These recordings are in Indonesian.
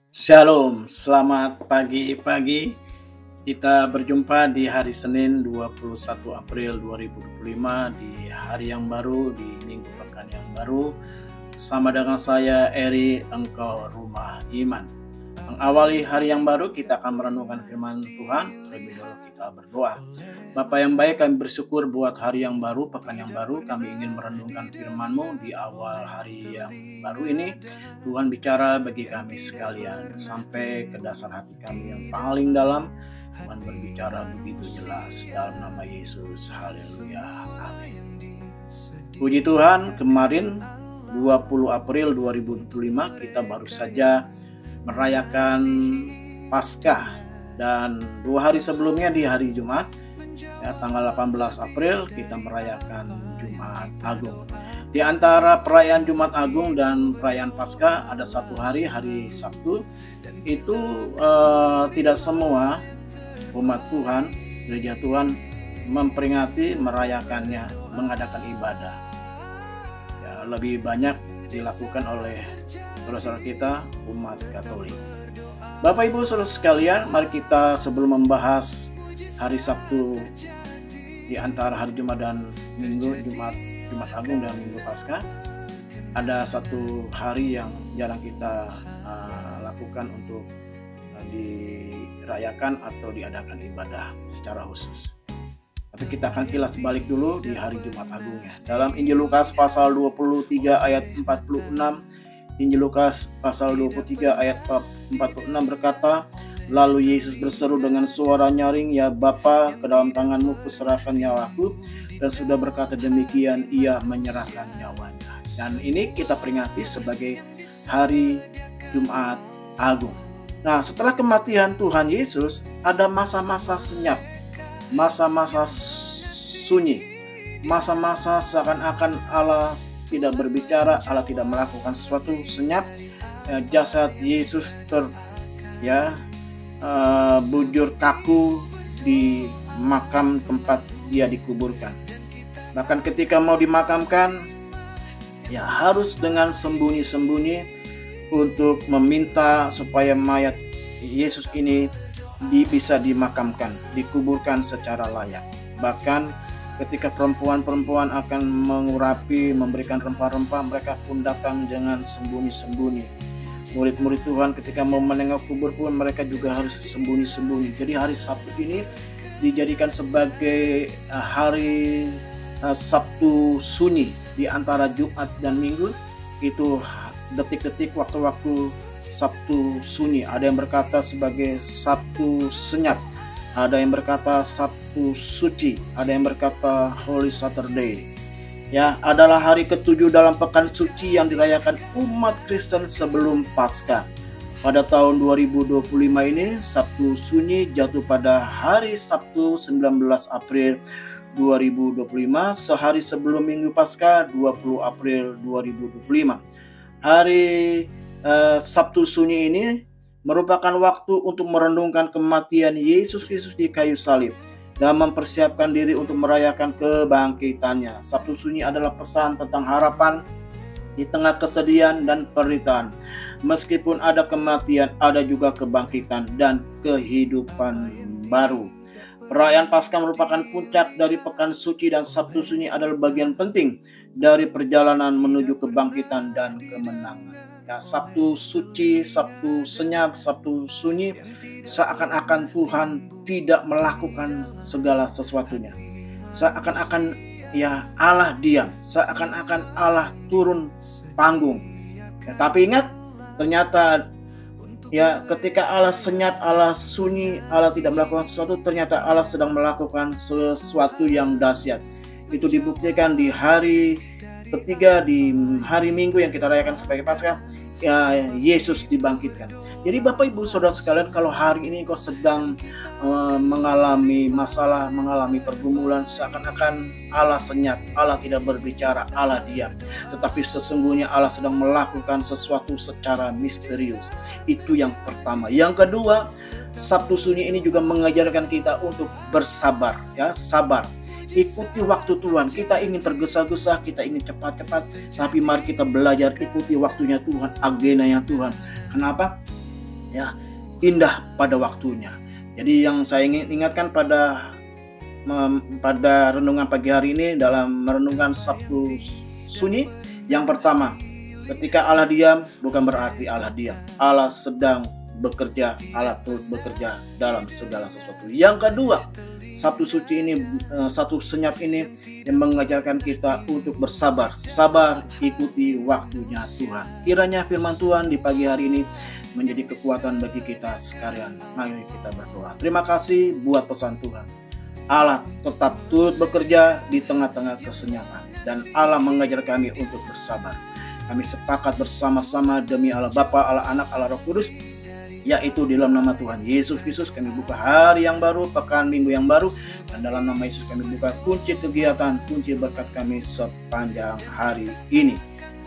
Shalom, selamat pagi-pagi. Kita berjumpa di hari Senin 21 April 2025 di hari yang baru, di minggu pekan yang baru. Bersama dengan saya Eri, engkau rumah iman. Mengawali hari yang baru, kita akan merenungkan firman Tuhan. Lebih dulu kita berdoa. Bapa yang baik, kami bersyukur buat hari yang baru, pekan yang baru. Kami ingin merenungkan firman-Mu di awal hari yang baru ini. Tuhan bicara bagi kami sekalian sampai ke dasar hati kami yang paling dalam. Tuhan berbicara begitu jelas dalam nama Yesus. Haleluya. Amin. Puji Tuhan, kemarin 20 April 2025 kita baru saja merayakan Paskah, dan 2 hari sebelumnya di hari Jumat, tanggal 18 April kita merayakan Jumat Agung. Di antara perayaan Jumat Agung dan perayaan Paskah ada satu hari Sabtu. Itu tidak semua umat Tuhan, gereja Tuhan memperingati, merayakannya, mengadakan ibadah. Lebih banyak dilakukan oleh saudara-saudara kita umat Katolik. Bapak Ibu saudara sekalian, mari kita sebelum membahas hari Sabtu di antara hari Jumat dan Minggu, Jumat Agung dan Minggu Paskah, ada satu hari yang jarang kita lakukan untuk dirayakan atau diadakan ibadah secara khusus. Tapi kita akan kilas balik dulu di hari Jumat Agungnya. Dalam Injil Lukas pasal 23 ayat 46, Injil Lukas pasal 23 ayat 46 berkata, "Lalu Yesus berseru dengan suara nyaring, 'Ya Bapa, ke dalam tangan-Mu kuserahkan nyawaku,' dan sudah berkata demikian, ia menyerahkan nyawanya." Dan ini kita peringati sebagai hari Jumat Agung. Nah, setelah kematian Tuhan Yesus, ada masa-masa senyap, masa-masa sunyi, masa-masa seakan-akan Allah tidak berbicara, Allah tidak melakukan sesuatu, senyap. Jasad Yesus bujur kaku di makam tempat dia dikuburkan. Bahkan ketika mau dimakamkan, harus dengan sembunyi-sembunyi untuk meminta supaya mayat Yesus ini bisa dimakamkan, dikuburkan secara layak. Bahkan ketika perempuan-perempuan akan mengurapi, memberikan rempah-rempah, mereka pun datang dengan sembunyi-sembunyi. Murid-murid Tuhan ketika mau menengok kubur pun mereka juga harus sembunyi-sembunyi. Jadi hari Sabtu ini dijadikan sebagai hari Sabtu sunyi di antara Jumat dan Minggu. Itu detik-detik, waktu-waktu Sabtu sunyi. Ada yang berkata sebagai Sabtu senyap, ada yang berkata Sabtu suci, ada yang berkata Holy Saturday. Adalah hari ke-7 dalam pekan suci yang dirayakan umat Kristen sebelum Paskah. Pada tahun 2025 ini, Sabtu sunyi jatuh pada hari Sabtu 19 April 2025, sehari sebelum Minggu Paskah 20 April 2025. Hari Sabtu sunyi ini merupakan waktu untuk merenungkan kematian Yesus Kristus di kayu salib dan mempersiapkan diri untuk merayakan kebangkitannya. Sabtu sunyi adalah pesan tentang harapan di tengah kesedihan dan penderitaan. Meskipun ada kematian, ada juga kebangkitan dan kehidupan baru. Perayaan Paskah merupakan puncak dari pekan suci, dan Sabtu sunyi adalah bagian penting dari perjalanan menuju kebangkitan dan kemenangan. Sabtu suci, Sabtu senyap, Sabtu sunyi, seakan-akan Tuhan tidak melakukan segala sesuatunya. Seakan-akan Allah diam, seakan-akan Allah turun panggung. Tapi ingat, ternyata ketika Allah senyap, Allah sunyi, Allah tidak melakukan sesuatu, ternyata Allah sedang melakukan sesuatu yang dahsyat. Itu dibuktikan di hari ketiga, di hari Minggu yang kita rayakan sebagai Paskah. Yesus dibangkitkan. Jadi Bapak Ibu Saudara sekalian, kalau hari ini kau sedang mengalami masalah, mengalami pergumulan, seakan-akan Allah senyap, Allah tidak berbicara, Allah diam. Tetapi sesungguhnya Allah sedang melakukan sesuatu secara misterius. Itu yang pertama. Yang kedua, Sabtu sunyi ini juga mengajarkan kita untuk bersabar, sabar. Ikuti waktu Tuhan. Kita ingin tergesa-gesa, kita ingin cepat-cepat, tapi mari kita belajar ikuti waktunya Tuhan, agendanya Tuhan. Kenapa? ya indah pada waktunya. Jadi yang saya ingin ingatkan pada renungan pagi hari ini dalam merenungkan Sabtu Sunyi, yang pertama, ketika Allah diam bukan berarti Allah diam. Allah sedang bekerja, Allah turut bekerja dalam segala sesuatu. Yang kedua, Sabtu suci ini, satu senyap ini yang mengajarkan kita untuk bersabar. Sabar, ikuti waktunya Tuhan. Kiranya firman Tuhan di pagi hari ini menjadi kekuatan bagi kita sekalian. Mari kita berdoa. Terima kasih buat pesan Tuhan. Allah tetap turut bekerja di tengah-tengah kesenyapan, dan Allah mengajar kami untuk bersabar. Kami sepakat bersama-sama demi Allah Bapa, Allah Anak, Allah Roh Kudus, yaitu di dalam nama Tuhan Yesus Kristus kami buka hari yang baru, pekan minggu yang baru, dan dalam nama Yesus kami buka kunci kegiatan, kunci berkat kami sepanjang hari ini.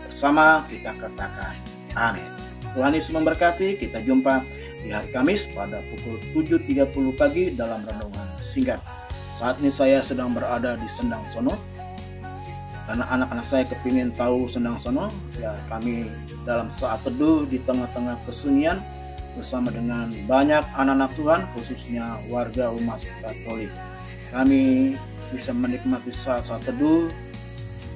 Bersama kita katakan amin. Tuhan Yesus memberkati. Kita jumpa di hari Kamis pada pukul 7.30 pagi dalam renungan singkat. Saat ini saya sedang berada di Sendang Sono, karena anak-anak saya kepingin tahu Sendang Sono. Ya, kami dalam saat teduh di tengah-tengah kesunyian bersama dengan banyak anak-anak Tuhan, khususnya warga umat Katolik. Kami bisa menikmati saat-saat teduh,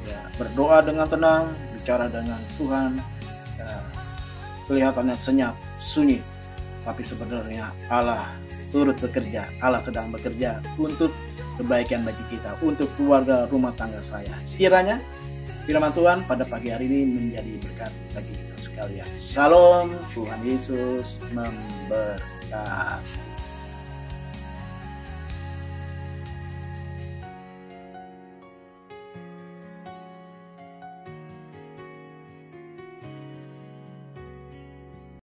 ya, berdoa dengan tenang, bicara dengan Tuhan. Ya, kelihatannya senyap, sunyi, tapi sebenarnya Allah turut bekerja. Allah sedang bekerja untuk kebaikan bagi kita, untuk keluarga rumah tangga saya. Kiranya firman Tuhan pada pagi hari ini menjadi berkat bagi kita sekalian. Salam, Tuhan Yesus memberkati.